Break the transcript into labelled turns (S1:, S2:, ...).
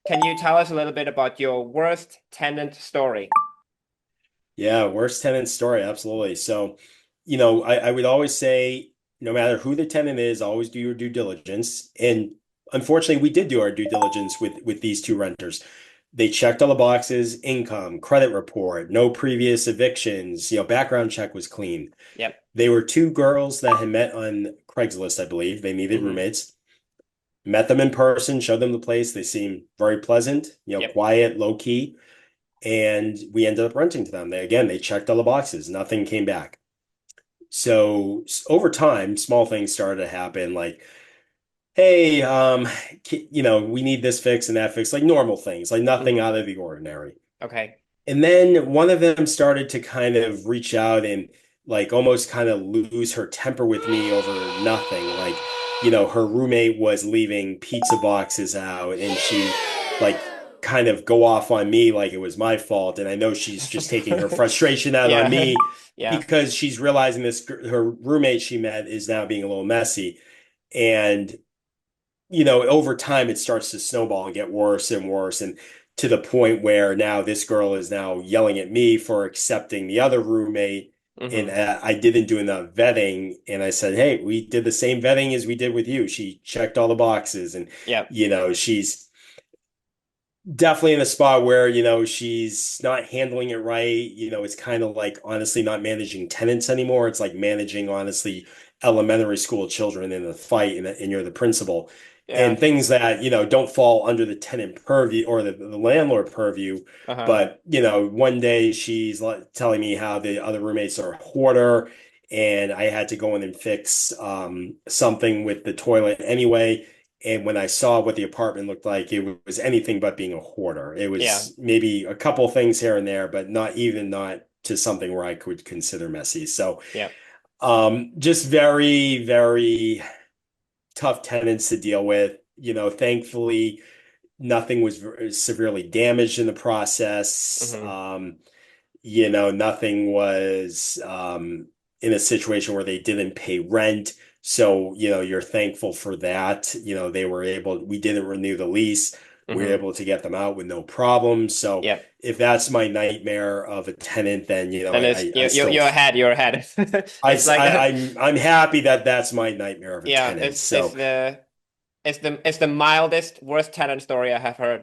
S1: can you tell us a little bit about your worst tenant story?
S2: Yeah, worst tenant story, absolutely. So, I would always say, no matter who the tenant is, always do your due diligence. And unfortunately, we did do our due diligence with these two renters. They checked all the boxes, income, credit report, no previous evictions, background check was clean.
S1: Yep.
S2: They were two girls that had met on Craigslist, I believe. They needed
S1: Hmm.
S2: roommates. Met them in person, showed them the place. They seemed very pleasant,
S1: Yep.
S2: quiet, low key, and we ended up renting to them. They checked all the boxes. Nothing came back. So over time, small things started to happen like, hey, we need this fix and that fix, like normal things, like nothing
S1: Hmm.
S2: out of the ordinary.
S1: Okay.
S2: And then one of them started to kind of reach out and like almost kind of lose her temper with me over nothing. Like, her roommate was leaving pizza boxes out and she like kind of go off on me like it was my fault. And I know she's just taking her frustration out on
S1: Yeah.
S2: me
S1: Yeah.
S2: because she's realizing her roommate she met is now being a little messy. And over time it starts to snowball and get worse and worse, and to the point where now this girl is now yelling at me for accepting the other roommate, and
S1: Hmm.
S2: I didn't do enough vetting. And I said, hey, we did the same vetting as we did with you. She checked all the boxes, and
S1: Yep.
S2: she's definitely in a spot where she's not handling it right. It's kind of like honestly not managing tenants anymore. It's like managing honestly elementary school children in a fight, and you're the principal,
S1: Yeah.
S2: and things that don't fall under the tenant purview or the landlord purview.
S1: Uh-huh.
S2: But one day she's telling me how the other roommates are a hoarder, and I had to go in and fix something with the toilet anyway. And when I saw what the apartment looked like, it was anything but being a hoarder. It
S1: Yeah.
S2: was maybe a couple things here and there, but not to something where I could consider messy. So,
S1: Yep.
S2: just very, very tough tenants to deal with. Thankfully, nothing was severely damaged in the process.
S1: Hmm.
S2: Nothing was in a situation where they didn't pay rent. So, you're thankful for that. We didn't renew the lease. We were
S1: Hmm.
S2: able to get them out with no problem. So
S1: Yep.
S2: if that's my nightmare of a tenant, then,
S1: Then it's
S2: I still,
S1: you're ahead. You're ahead. It's like
S2: I'm happy that that's my nightmare of a
S1: yeah.
S2: tenant.
S1: It's
S2: So
S1: the it's the mildest worst tenant story I have heard.